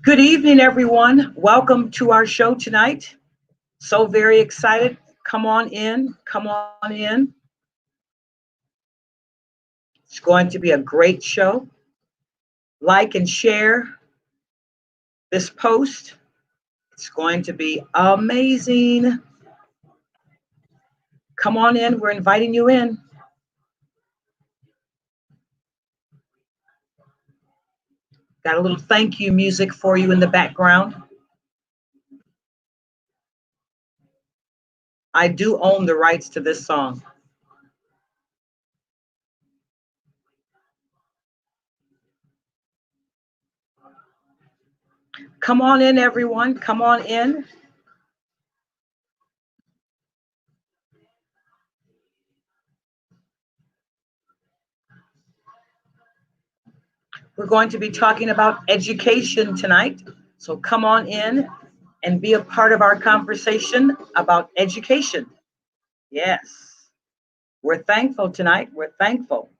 Good evening, everyone. Welcome to our show tonight. So very excited. Come on in. Come on in. It's going to be a great show. Like and share this post. It's going to be amazing. Come on in. We're inviting you in. Got a little thank you music for you in the background. I do own the rights to this song. Come on in, everyone. Come on in. We're going to be talking about education tonight. So come on in and be a part of our conversation about education. Yes, we're thankful tonight. We're thankful.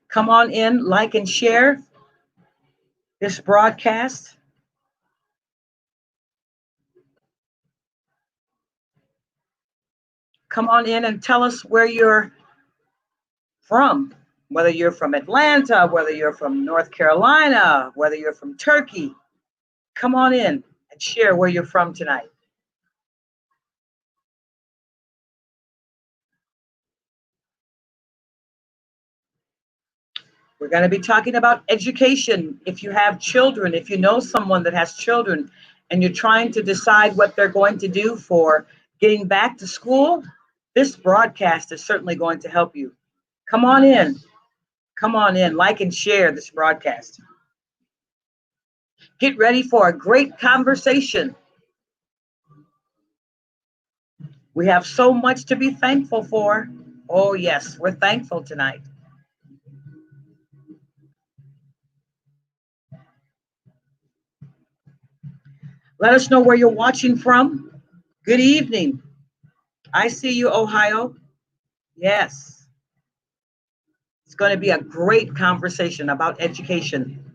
Come on in, like and share this broadcast. Come on in and tell us where you're from, whether you're from Atlanta, whether you're from North Carolina, whether you're from Turkey. Come on in and share where you're from tonight. We're going to be talking about education. If you have children, if you know someone that has children and you're trying to decide what they're going to do for getting back to school, this broadcast is certainly going to help you. Come on in. Come on in. Like and share this broadcast. Get ready for a great conversation. We have so much to be thankful for. Oh, yes, we're thankful tonight. Let us know where you're watching from. Good evening. I see you, Ohio. Yes. It's going to be a great conversation about education.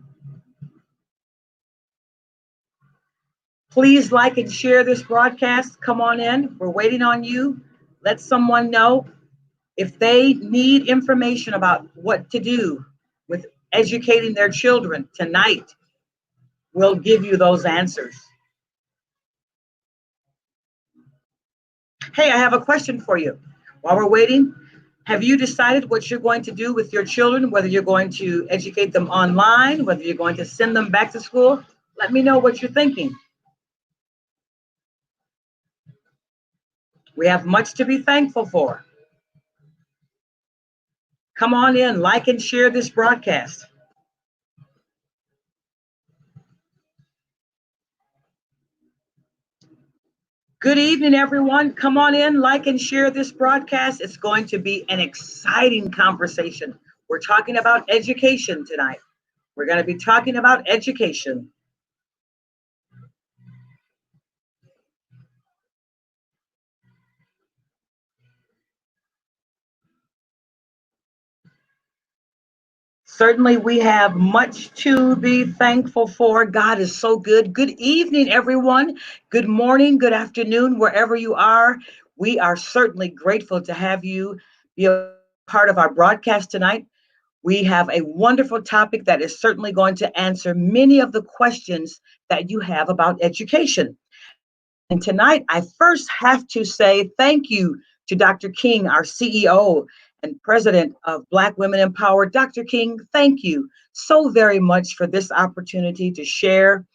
Please like and share this broadcast. Come on in. We're waiting on you. Let someone know if they need information about what to do with educating their children tonight. We'll give you those answers. Hey, I have a question for you. While we're waiting, have you decided what you're going to do with your children, whether you're going to educate them online, whether you're going to send them back to school? Let me know what you're thinking. We have much to be thankful for. Come on in, like and share this broadcast. Good evening, everyone. Come on in, like and share this broadcast. It's going to be an exciting conversation. We're talking about education tonight. We're going to be talking about education. Certainly, we have much to be thankful for. God is so good. Good evening, everyone. Good morning, good afternoon, wherever you are. We are certainly grateful to have you be a part of our broadcast tonight. We have a wonderful topic that is certainly going to answer many of the questions that you have about education. And tonight, I first have to say thank you to Dr. King, our CEO and president of Black Women Empowered. Dr. King, thank you so very much for this opportunity to share.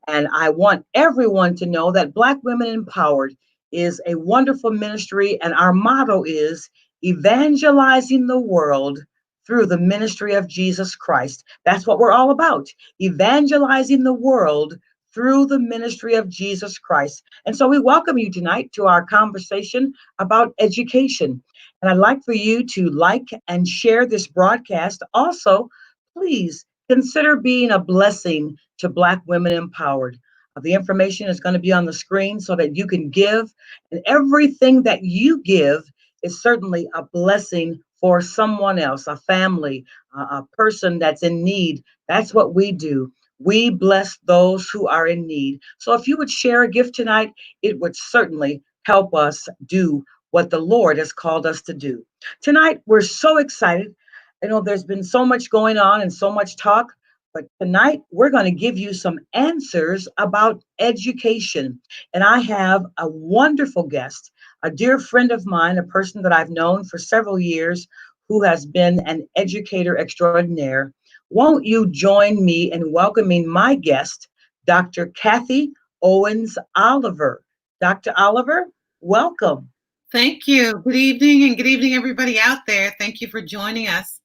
And I want everyone to know that Black Women Empowered is a wonderful ministry, and our motto is evangelizing the world through the ministry of Jesus Christ. That's what we're all about, evangelizing the world through the ministry of Jesus Christ. And so we welcome you tonight to our conversation about education. And I'd like for you to like and share this broadcast. Also, please consider being a blessing to Black Women Empowered. The information is going to be on the screen so that you can give, and everything that you give is certainly a blessing for someone else, a family, a person that's in need. That's what we do. We bless those who are in need. So if you would share a gift tonight, it would certainly help us do what the Lord has called us to do. Tonight, we're so excited. There's been so much going on and so much talk, but tonight we're going to give you some answers about education. And I have a wonderful guest, a dear friend of mine, a person that I've known for several years who has been an educator extraordinaire. Won't you join me in welcoming my guest, Dr. Cathy Owens Oliver? Dr. Oliver, welcome. Thank you. Good evening, and good evening, everybody out there. Thank you for joining us.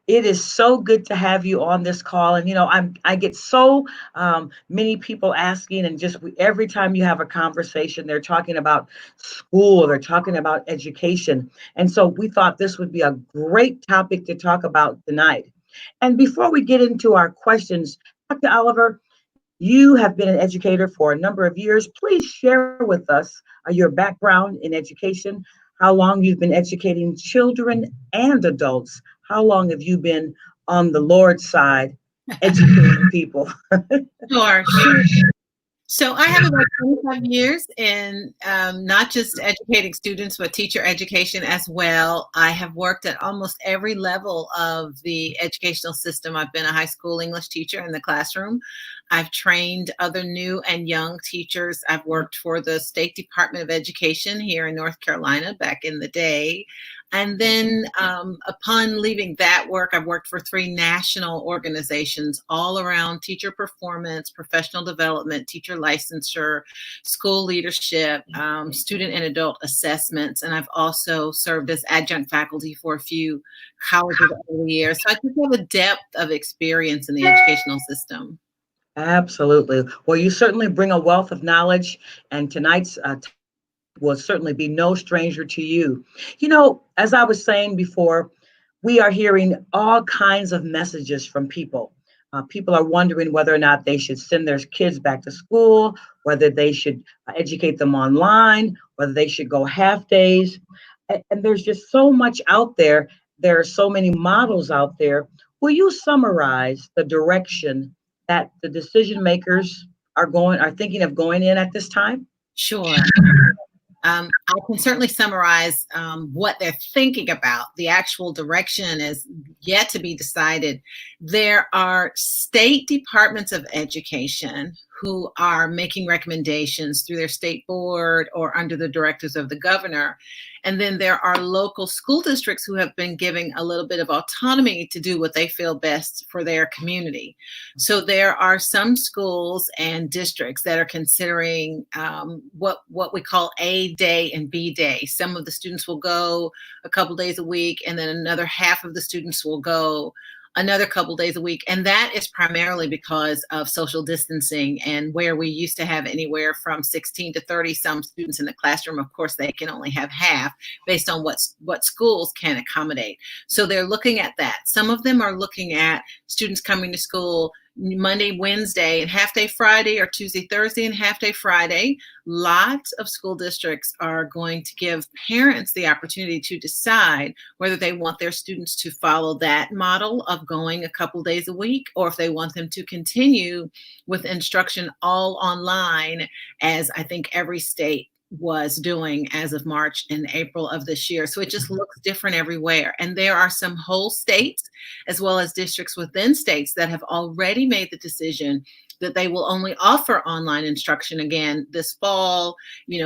It is so good to have you on this call, and I get so many people asking, and just every time you have a conversation, they're talking about school, they're talking about education, and so we thought this would be a great topic to talk about tonight. And before we get into our questions, Dr. Oliver, you have been an educator for a number of years. Please share with us your background in education, how long you've been educating children and adults, how long have you been on the Lord's side educating people? Sure, sure. So I have about 25 years in not just educating students, but teacher education as well. I have worked at almost every level of the educational system. I've been a high school English teacher in the classroom. I've trained other new and young teachers. I've worked for the State Department of Education here in North Carolina back in the day. And then upon leaving that work, I've worked for 3 national organizations all around teacher performance, professional development, teacher licensure, school leadership, student and adult assessments. And I've also served as adjunct faculty for a few colleges over the years. So I just have a depth of experience in the educational system. Absolutely. Well, you certainly bring a wealth of knowledge, and tonight's will certainly be no stranger to you. As I was saying before, we are hearing all kinds of messages from people. People are wondering whether or not they should send their kids back to school, whether they should educate them online, whether they should go half days. And there's just so much out there. There are so many models out there. Will you summarize the direction that the decision makers are thinking of going in at this time? Sure. I can certainly summarize what they're thinking about. The actual direction is yet to be decided. There are state departments of education who are making recommendations through their state board or under the directives of the governor. And then there are local school districts who have been giving a little bit of autonomy to do what they feel best for their community. So there are some schools and districts that are considering what we call A day and B day. Some of the students will go a couple days a week, and then another half of the students will go another couple days a week. And that is primarily because of social distancing, and where we used to have anywhere from 16 to 30 some students in the classroom. Of course, they can only have half based on what schools can accommodate. So they're looking at that. Some of them are looking at students coming to school Monday, Wednesday, and half day Friday, or Tuesday, Thursday, and half day Friday. Lots of school districts are going to give parents the opportunity to decide whether they want their students to follow that model of going a couple days a week, or if they want them to continue with instruction all online, as I think every state was doing as of March and April of this year. So it just looks different everywhere. And there are some whole states, as well as districts within states, that have already made the decision that they will only offer online instruction again this fall.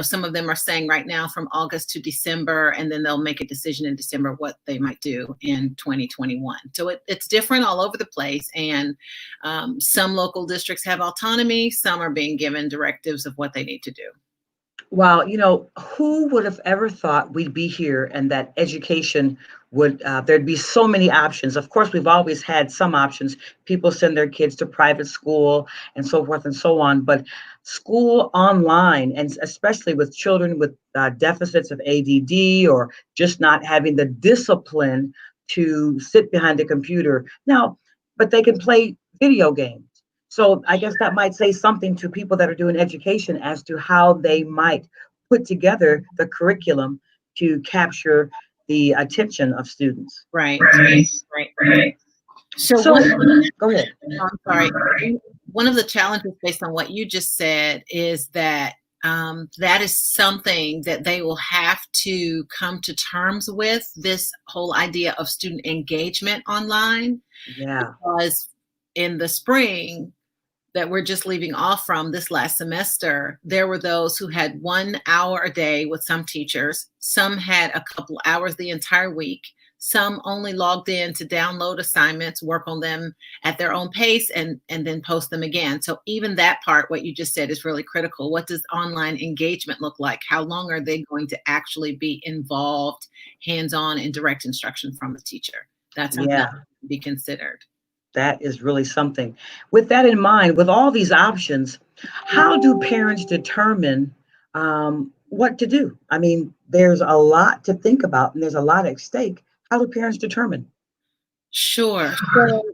Some of them are saying right now from August to December, and then they'll make a decision in December what they might do in 2021. So it's different all over the place. And some local districts have autonomy. Some are being given directives of what they need to do. Wow, who would have ever thought we'd be here and that education there'd be so many options. Of course, we've always had some options. People send their kids to private school and so forth and so on. But school online, and especially with children with deficits of ADD or just not having the discipline to sit behind a computer. Now, but they can play video games. So I guess that might say something to people that are doing education as to how they might put together the curriculum to capture the attention of students. Right. Right. So So, one, go ahead. I'm sorry. One of the challenges based on what you just said is that that is something that they will have to come to terms with, this whole idea of student engagement online, Yeah, because in the spring that we're just leaving off from this last semester, there were those who had 1 hour a day with some teachers. Some had a couple hours the entire week. Some only logged in to download assignments, work on them at their own pace, and then post them again. So even that part, what you just said, is really critical. What does online engagement look like? How long are they going to actually be involved, hands-on, in direct instruction from the teacher? That's something that yeah. should be considered. That is really something. With that in mind, with all these options, how do parents determine what to do? I mean, there's a lot to think about and there's a lot at stake. How do parents determine? Sure. So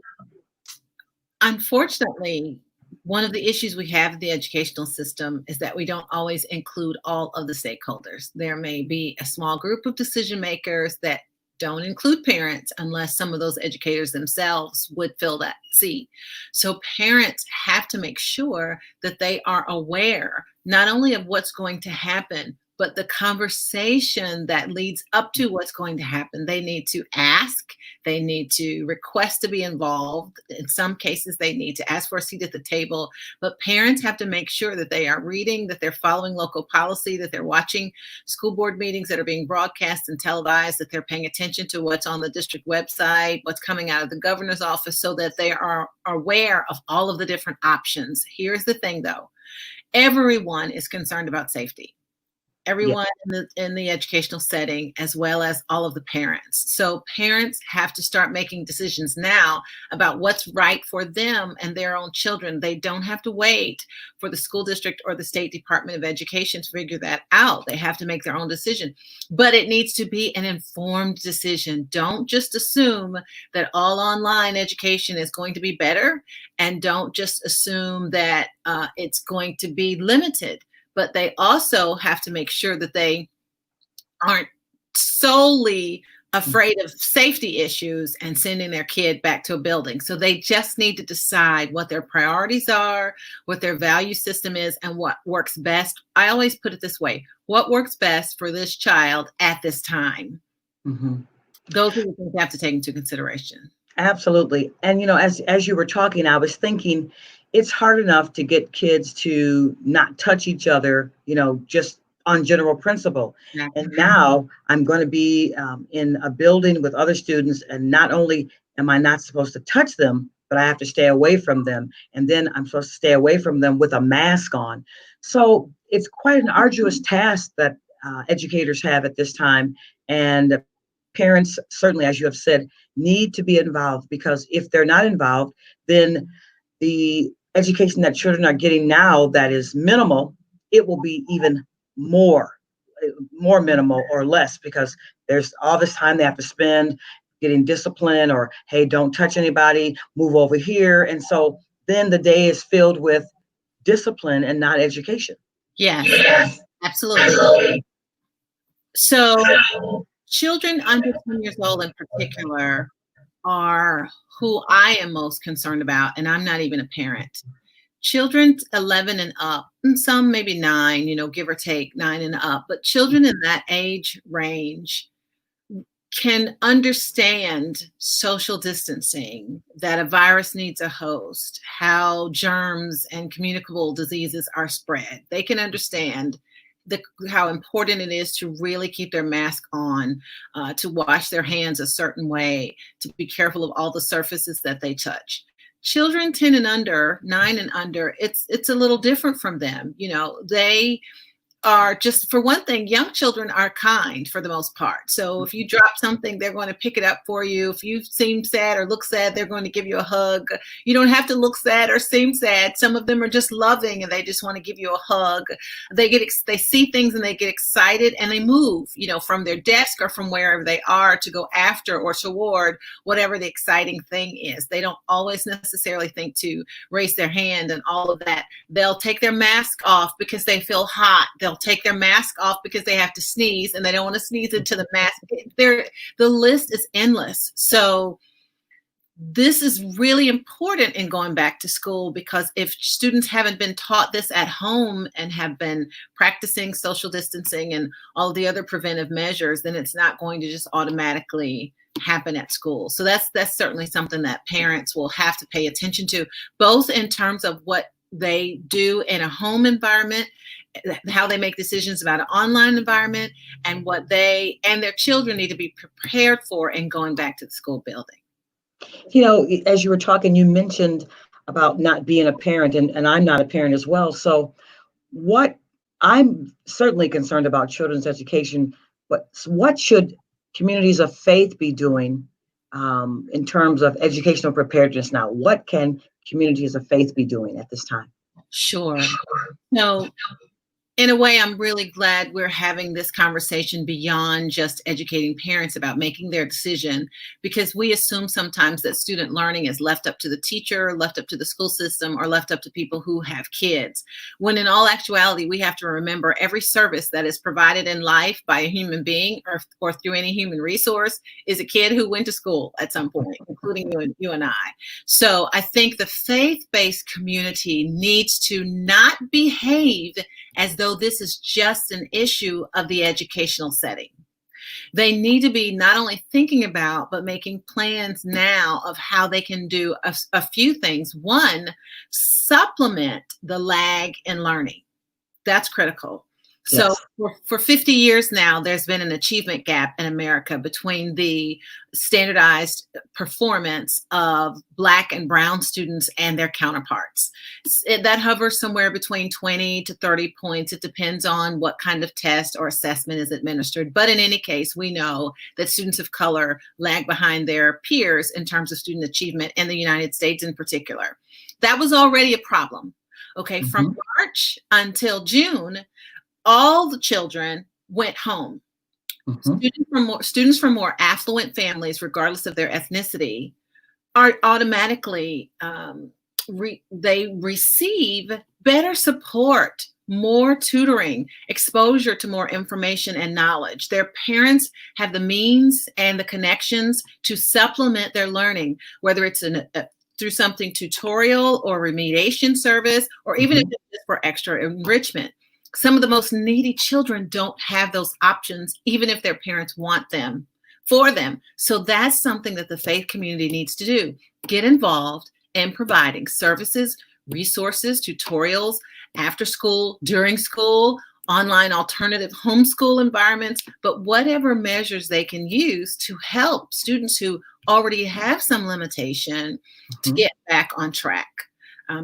unfortunately, one of the issues we have in the educational system is that we don't always include all of the stakeholders. There may be a small group of decision makers that don't include parents unless some of those educators themselves would fill that seat. So parents have to make sure that they are aware not only of what's going to happen, but the conversation that leads up to what's going to happen. They need to ask, they need to request to be involved. In some cases, they need to ask for a seat at the table. But parents have to make sure that they are reading, that they're following local policy, that they're watching school board meetings that are being broadcast and televised, that they're paying attention to what's on the district website, what's coming out of the governor's office, so that they are aware of all of the different options. Here's the thing, though. Everyone is concerned about safety. Yeah. Everyone in the educational setting, as well as all of the parents. So parents have to start making decisions now about what's right for them and their own children. They don't have to wait for the school district or the State Department of Education to figure that out. They have to make their own decision, but it needs to be an informed decision. Don't just assume that all online education is going to be better, and don't just assume that it's going to be limited. But they also have to make sure that they aren't solely afraid of safety issues and sending their kid back to a building. So they just need to decide what their priorities are, what their value system is, and what works best. I always put it this way: what works best for this child at this time? Mm-hmm. Those are the things you have to take into consideration. Absolutely. And as you were talking, I was thinking it's hard enough to get kids to not touch each other, just on general principle. Yeah. And now I'm going to be in a building with other students, and not only am I not supposed to touch them, but I have to stay away from them. And then I'm supposed to stay away from them with a mask on. So it's quite an arduous task that educators have at this time. And parents, certainly, as you have said, need to be involved, because if they're not involved, then the education that children are getting now that is minimal, it will be even more minimal or less, because there's all this time they have to spend getting discipline, or hey, don't touch anybody, move over here. And so then the day is filled with discipline and not education. Yes, absolutely. So children under 10 years old in particular are who I am most concerned about, and I'm not even a parent. Children 11 and up, and some maybe 9, give or take 9 and up, but children in that age range can understand social distancing, that a virus needs a host, how germs and communicable diseases are spread. They can understand how important it is to really keep their mask on, to wash their hands a certain way, to be careful of all the surfaces that they touch. Children 10 and under, 9 and under, it's a little different from them. They are, just for one thing, young children are kind for the most part. So if you drop something, they're going to pick it up for you. If you seem sad or look sad, they're going to give you a hug. You don't have to look sad or seem sad. Some of them are just loving and they just want to give you a hug. They see things and they get excited and they move, from their desk or from wherever they are to go after or toward whatever the exciting thing is. They don't always necessarily think to raise their hand and all of that. They'll take their mask off because they feel hot. They'll take their mask off because they have to sneeze and they don't want to sneeze into the mask. The list is endless. So this is really important in going back to school, because if students haven't been taught this at home and have been practicing social distancing and all the other preventive measures, then it's not going to just automatically happen at school. So that's certainly something that parents will have to pay attention to, both in terms of what they do in a home environment, how they make decisions about an online environment, and what they and their children need to be prepared for in going back to the school building. As you were talking, you mentioned about not being a parent, and I'm not a parent as well. So what I'm certainly concerned about children's education, but what should communities of faith be doing in terms of educational preparedness now? What can communities of faith be doing at this time? Sure. So in a way, I'm really glad we're having this conversation beyond just educating parents about making their decision, because we assume sometimes that student learning is left up to the teacher, left up to the school system, or left up to people who have kids. When in all actuality, we have to remember every service that is provided in life by a human being or through any human resource is a kid who went to school at some point, including you and I. So I think the faith-based community needs to not behave as though this is just an issue of the educational setting. They need to be not only thinking about, but making plans now of how they can do a few things. One, supplement the lag in learning. That's critical. So for 50 years now, there's been an achievement gap in America between the standardized performance of Black and Brown students and their counterparts. That hovers somewhere between 20 to 30 points. It depends on what kind of test or assessment is administered. But in any case, we know that students of color lag behind their peers in terms of student achievement in the United States in particular. That was already a problem. Okay, from March until June, all the children went home. Students from more affluent families, regardless of their ethnicity, are automatically, they receive better support, more tutoring, exposure to more information and knowledge. Their parents have the means and the connections to supplement their learning, whether it's through something tutorial or remediation service, or even if it's for extra enrichment. Some of the most needy children don't have those options, even if their parents want them for them. So that's something that the faith community needs to do. Get involved in providing services, resources, tutorials, after school, during school, online alternative homeschool environments, but whatever measures they can use to help students who already have some limitation to get back on track.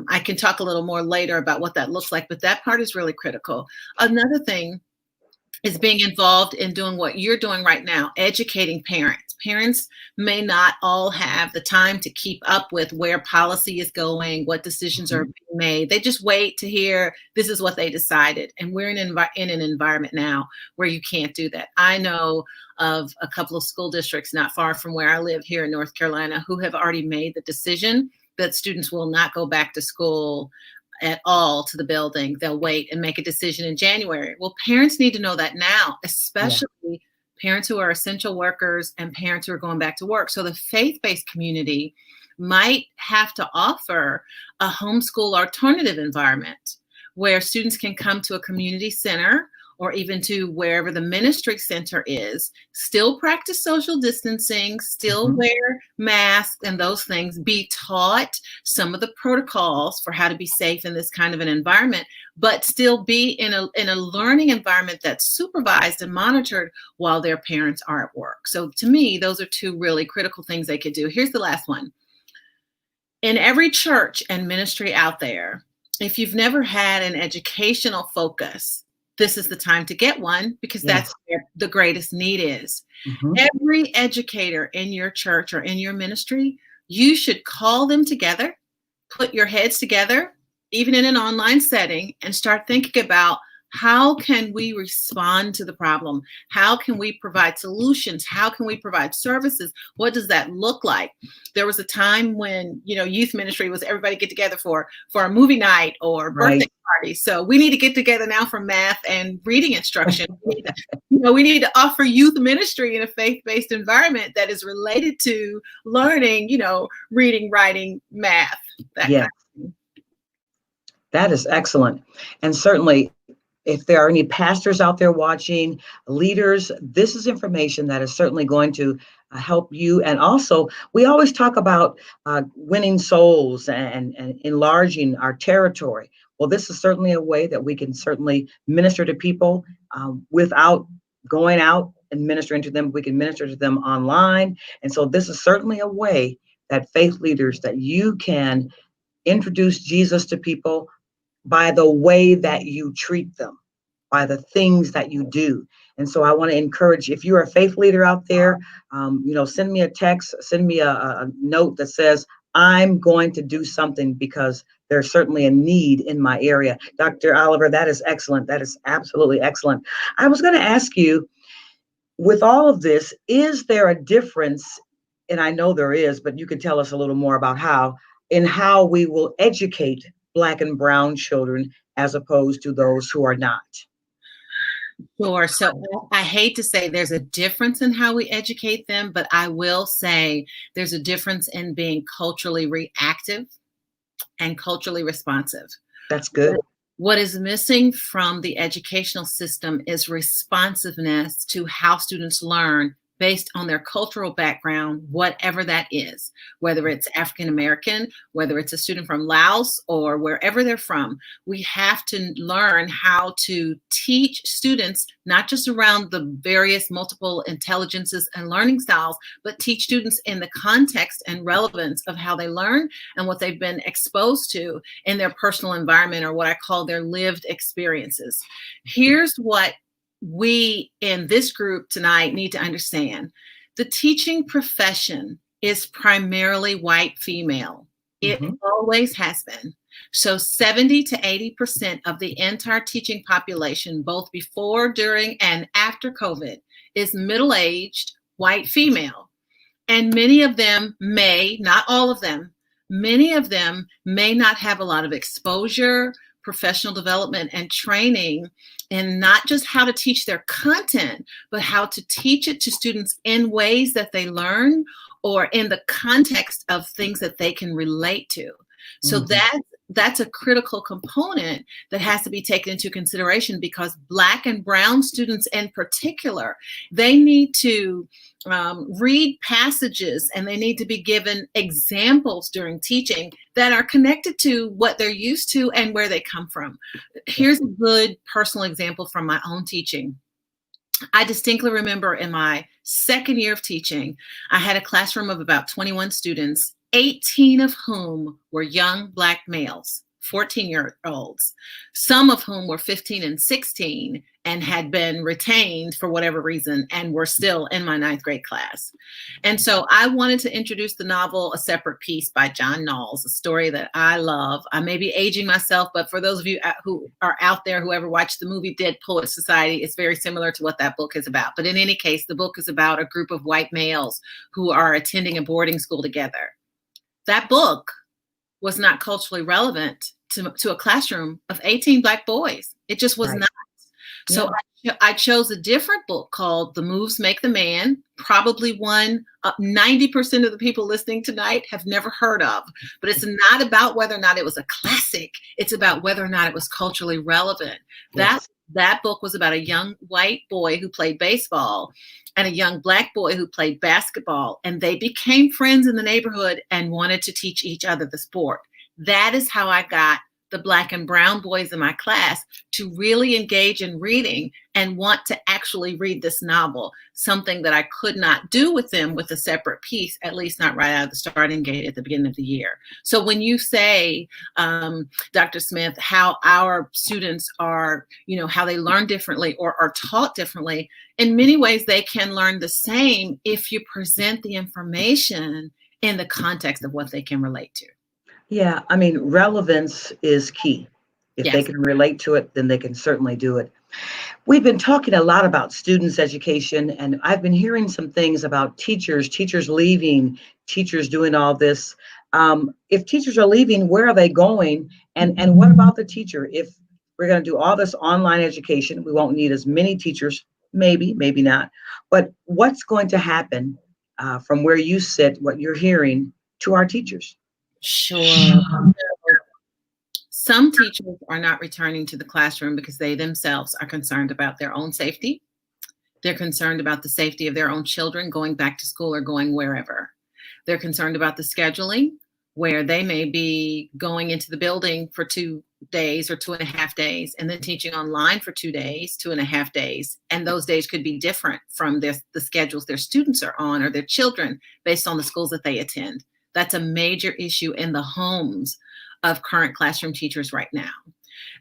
I can talk a little more later about what that looks like, but that part is really critical. Another thing is being involved in doing what you're doing right now, educating parents. Parents may not all have the time to keep up with where policy is going, what decisions are being made. They just wait to hear this is what they decided. And we're in an environment now where you can't do that. I know of a couple of school districts not far from where I live here in North Carolina who have already made the decision that students will not go back to school at all to the building. They'll wait and make a decision in January. Well, parents need to know that now, especially parents who are essential workers and parents who are going back to work. So the faith-based community might have to offer a homeschool alternative environment where students can come to a community center or even to wherever the ministry center is, still practice social distancing, still wear masks and those things, be taught some of the protocols for how to be safe in this kind of an environment, but still be in a learning environment that's supervised and monitored while their parents are at work. So to me, those are two really critical things they could do. Here's the last one. In every church and ministry out there, if you've never had an educational focus, this is the time to get one, because that's where the greatest need is. Every educator in your church or in your ministry, you should call them together, put your heads together, even in an online setting, and start thinking about How can we respond to the problem? How can we provide solutions? How can we provide services? What does that look like? There was a time when, youth ministry was everybody get together for a movie night or birthday Right. party. So we need to get together now for math and reading instruction. We need to offer youth ministry in a faith-based environment that is related to learning, reading, writing, math, that Yeah, kind of thing. that is excellent. And certainly, if there are any pastors out there watching, leaders, this is information that is certainly going to help you. And also, we always talk about winning souls and enlarging our territory. Well, this is certainly a way that we can certainly minister to people without going out and ministering to them. We can minister to them online. And so, this is certainly a way that faith leaders, that you can introduce Jesus to people by the way that you treat them, by the things that you do. And so I want to encourage, if you're a faith leader out there, send me a text, send me a note that says, I'm going to do something because there's certainly a need in my area. Dr. Oliver, that is excellent. That is absolutely excellent. I was going to ask you, with all of this, is there a difference? And I know there is, but you can tell us a little more about how we will educate Black and Brown children as opposed to those who are not. Sure. So I hate to say there's a difference in how we educate them, but I will say there's a difference in being culturally reactive and culturally responsive. That's good. What is missing from the educational system is responsiveness to how students learn based on their cultural background, whatever that is, whether it's African American, whether it's a student from Laos or wherever they're from. We have to learn how to teach students, not just around the various multiple intelligences and learning styles, but teach students in the context and relevance of how they learn and what they've been exposed to in their personal environment, or what I call their lived experiences. Here's what we in this group tonight need to understand. The teaching profession is primarily white female. It always has been. So 70 to 80% of the entire teaching population, both before, during, and after COVID, is middle-aged white female. And many of them may, not all of them, many of them may not have a lot of exposure, professional development, and training, and not just how to teach their content, but how to teach it to students in ways that they learn or in the context of things that they can relate to. So that's a critical component that has to be taken into consideration, because Black and Brown students in particular, they need to read passages and they need to be given examples during teaching that are connected to what they're used to and where they come from. Here's a good personal example from my own teaching. I distinctly remember in my second year of teaching, I had a classroom of about 21 students, 18 of whom were young Black males, 14-year-olds, some of whom were 15 and 16 and had been retained for whatever reason and were still in my ninth grade class. And so I wanted to introduce the novel A Separate Piece by John Knowles, a story that I love. I may be aging myself, but for those of you who are out there who ever watched the movie Dead Poets Society, it's very similar to what that book is about. But in any case, the book is about a group of white males who are attending a boarding school together. That book was not culturally relevant to a classroom of 18 Black boys. It just was not. So I chose a different book called The Moves Make the Man, probably one 90% of the people listening tonight have never heard of. But it's not about whether or not it was a classic. It's about whether or not it was culturally relevant. Yes. That book was about a young white boy who played baseball and a young Black boy who played basketball. And they became friends in the neighborhood and wanted to teach each other the sport. That is how I got the Black and Brown boys in my class to really engage in reading and want to actually read this novel, something that I could not do with them with A Separate Piece, at least not right out of the starting gate at the beginning of the year. So when you say, Dr. Smith, how our students are, how they learn differently or are taught differently, in many ways they can learn the same if you present the information in the context of what they can relate to. Yeah, I mean, relevance is key. If they Yes. can relate to it, then they can certainly do it. We've been talking a lot about students' education, and I've been hearing some things about teachers leaving, teachers doing all this. If teachers are leaving, where are they going? And what about the teacher? If we're going to do all this online education, we won't need as many teachers, maybe, maybe not. But what's going to happen from where you sit, what you're hearing to our teachers? Sure. Some teachers are not returning to the classroom because they themselves are concerned about their own safety. They're concerned about the safety of their own children going back to school or going wherever. They're concerned about the scheduling, where they may be going into the building for 2 days or 2.5 days and then teaching online for 2 days, 2.5 days. And those days could be different from the schedules their students are on or their children based on the schools that they attend. That's a major issue in the homes of current classroom teachers right now.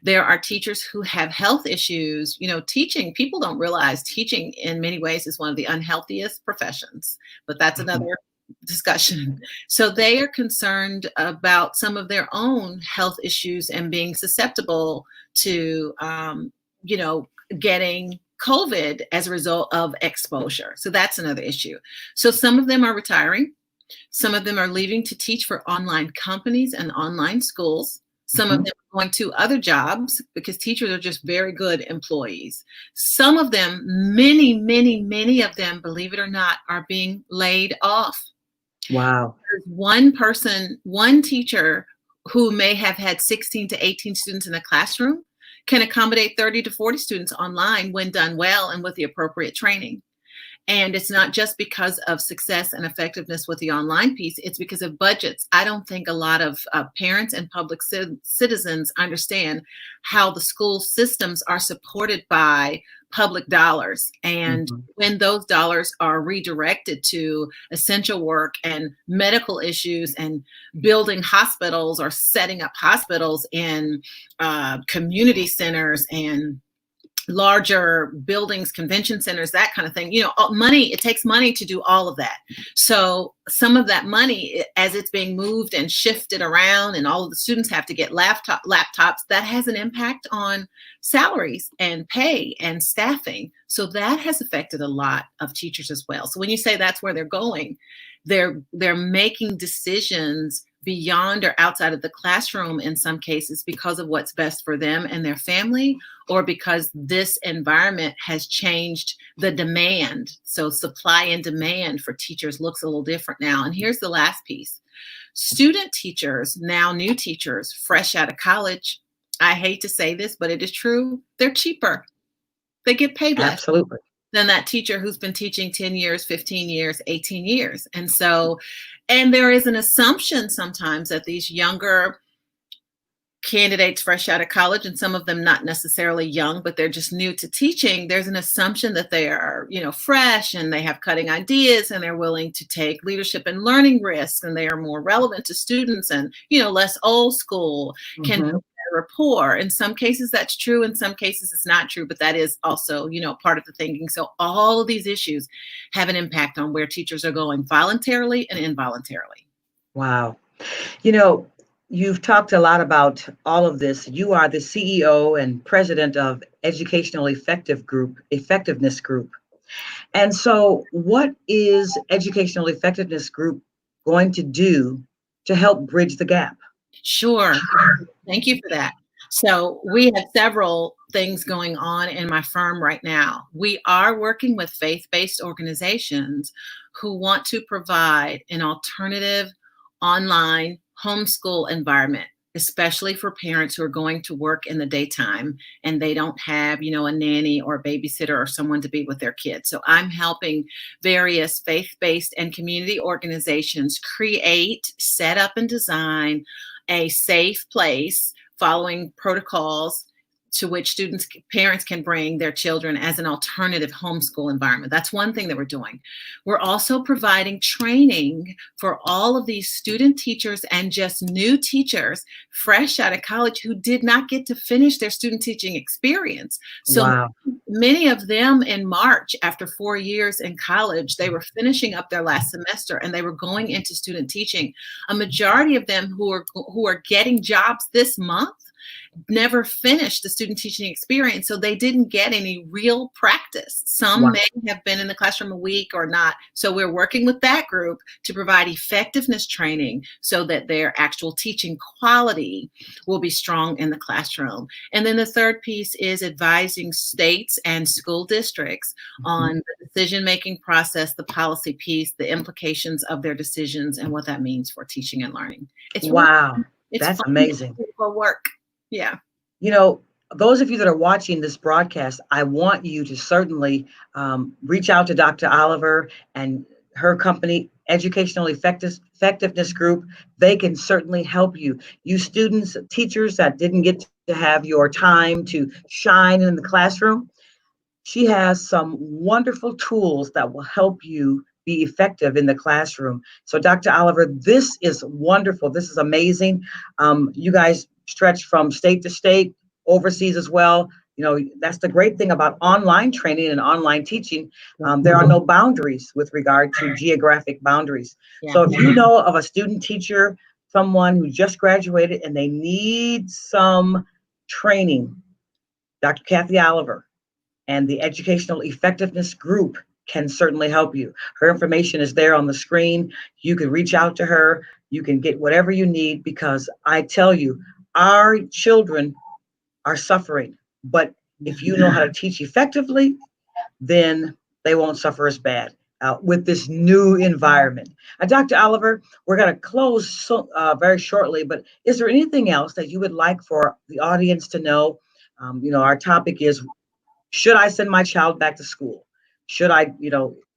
There are teachers who have health issues. Teaching, people don't realize teaching in many ways is one of the unhealthiest professions, but that's another discussion. So they are concerned about some of their own health issues and being susceptible to, getting COVID as a result of exposure. So that's another issue. So some of them are retiring. Some of them are leaving to teach for online companies and online schools. Some of them are going to other jobs because teachers are just very good employees. Some of them, many, many, many of them, believe it or not, are being laid off. Wow. There's one teacher who may have had 16 to 18 students in a classroom can accommodate 30 to 40 students online when done well and with the appropriate training. And it's not just because of success and effectiveness with the online piece, it's because of budgets. I don't think a lot of parents and public citizens understand how the school systems are supported by public dollars. And when those dollars are redirected to essential work and medical issues and building hospitals or setting up hospitals in community centers and larger buildings, convention centers, that kind of thing. Money, it takes money to do all of that. So some of that money, as it's being moved and shifted around and all of the students have to get laptops, that has an impact on salaries and pay and staffing. So that has affected a lot of teachers as well. So when you say that's where they're going, they're making decisions beyond or outside of the classroom in some cases because of what's best for them and their family, or because this environment has changed the demand. So supply and demand for teachers looks a little different now. And here's the last piece. Student teachers, now new teachers, fresh out of college, I hate to say this, but it is true, they're cheaper. They get paid less. Absolutely. Than that teacher who's been teaching 10 years, 15 years, 18 years. And there is an assumption sometimes that these younger candidates fresh out of college, and some of them not necessarily young, but they're just new to teaching, there's an assumption that they are, fresh and they have cutting ideas and they're willing to take leadership and learning risks and they are more relevant to students and, less old school, can build rapport. In some cases that's true, in some cases it's not true, but that is also, part of the thinking. So all of these issues have an impact on where teachers are going voluntarily and involuntarily. Wow. You've talked a lot about all of this. You are the CEO and president of Educational Effectiveness Group. And so what is Educational Effectiveness Group going to do to help bridge the gap? Sure. Thank you for that. So we have several things going on in my firm right now. We are working with faith-based organizations who want to provide an alternative online homeschool environment, especially for parents who are going to work in the daytime and they don't have, a nanny or a babysitter or someone to be with their kids. So I'm helping various faith-based and community organizations create, set up, and design a safe place following protocols to which parents can bring their children as an alternative homeschool environment. That's one thing that we're doing. We're also providing training for all of these student teachers and just new teachers fresh out of college who did not get to finish their student teaching experience. So many of them in March, after 4 years in college, they were finishing up their last semester and they were going into student teaching. A majority of them who are getting jobs this month never finished the student teaching experience, so they didn't get any real practice. Some Wow. may have been in the classroom a week or not. So we're working with that group to provide effectiveness training so that their actual teaching quality will be strong in the classroom. And then the third piece is advising states and school districts on the decision-making process, the policy piece, the implications of their decisions, and what that means for teaching and learning. It's really, Wow. it's That's fun, amazing. beautiful work. Yeah. You know, those of you that are watching this broadcast, I want you to certainly reach out to Dr. Oliver and her company, Effectiveness Group. They can certainly help you. You students, teachers that didn't get to have your time to shine in the classroom, she has some wonderful tools that will help you be effective in the classroom. So, Dr. Oliver, this is wonderful. This is amazing. You guys stretch from state to state, overseas as well. You know, that's the great thing about online training and online teaching. There are no boundaries with regard to geographic boundaries. Yeah. So, if you know of a student teacher, someone who just graduated and they need some training, Dr. Cathy Oliver and the Educational Effectiveness Group can certainly help you. Her information is there on the screen. You can reach out to her. You can get whatever you need because I tell you, our children are suffering. But if you know how to teach effectively, then they won't suffer as bad with this new environment. Dr. Oliver, we're going to close very shortly, but is there anything else that you would like for the audience to know? Our topic is, should I send my child back to school? Should I,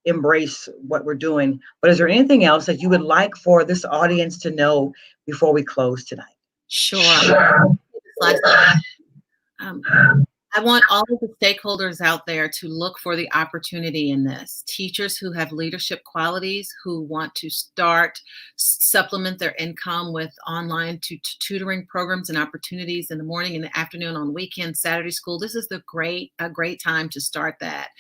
embrace what we're doing? But is there anything else that you would like for this audience to know before we close tonight? Sure. Um, I want all of the stakeholders out there to look for the opportunity in this. Teachers who have leadership qualities, who want to supplement their income with online tutoring programs and opportunities in the morning and the afternoon, on weekends, Saturday school. This is a great time to start that.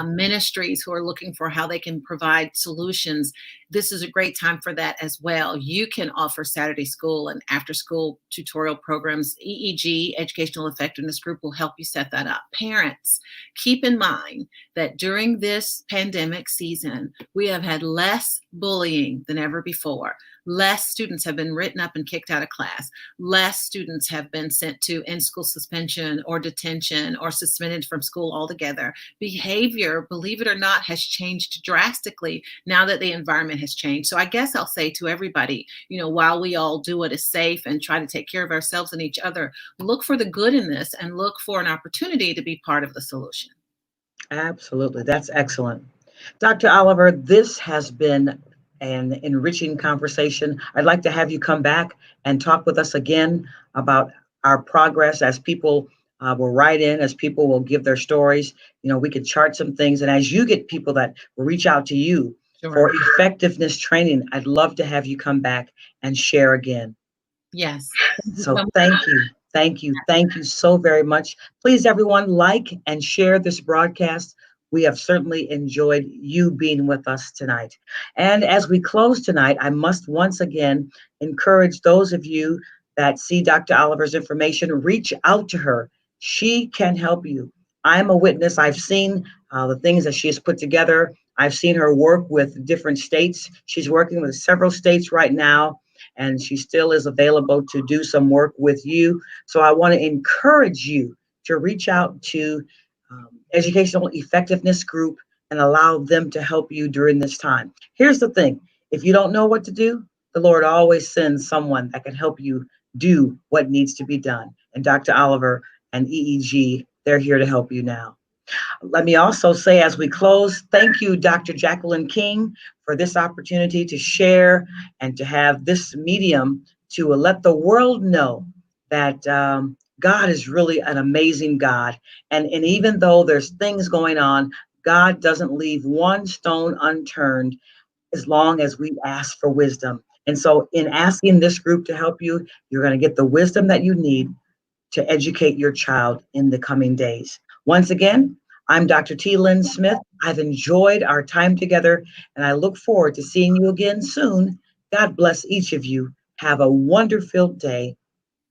Ministries who are looking for how they can provide solutions. This is a great time for that as well. You can offer Saturday school and after school tutorial programs. EEG, Educational Effectiveness Group, will help you set that up. Parents, keep in mind that during this pandemic season, we have had less bullying than ever before. Less students have been written up and kicked out of class. Less students have been sent to in-school suspension or detention or suspended from school altogether. Behavior, believe it or not, has changed drastically now that the environment has changed. So I guess I'll say to everybody, while we all do what is safe and try to take care of ourselves and each other, look for the good in this and look for an opportunity to be part of the solution. Absolutely. That's excellent. Dr. Oliver, this has been an enriching conversation. I'd like to have you come back and talk with us again about our progress as people will write in, as people will give their stories. We can chart some things. And as you get people that will reach out to you for effectiveness training, I'd love to have you come back and share again. Yes. So thank you. Thank you. Thank you so very much. Please, everyone, like and share this broadcast. We have certainly enjoyed you being with us tonight. And as we close tonight, I must once again encourage those of you that see Dr. Oliver's information, reach out to her. She can help you. I'm a witness. I've seen the things that she has put together. I've seen her work with different states. She's working with several states right now, and she still is available to do some work with you. So I want to encourage you to reach out to Educational Effectiveness Group and allow them to help you during this time. Here's the thing. If you don't know what to do, the Lord always sends someone that can help you do what needs to be done. And Dr. Oliver and EEG, they're here to help you now. Let me also say, as we close, thank you, Dr. Jacqueline King, for this opportunity to share and to have this medium to let the world know that God is really an amazing God. And even though there's things going on, God doesn't leave one stone unturned as long as we ask for wisdom. And so in asking this group to help you, you're going to get the wisdom that you need to educate your child in the coming days. Once again, I'm Dr. T. Lynn Smith. I've enjoyed our time together, and I look forward to seeing you again soon. God bless each of you. Have a wonderful day.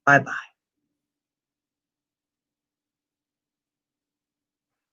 Bye-bye.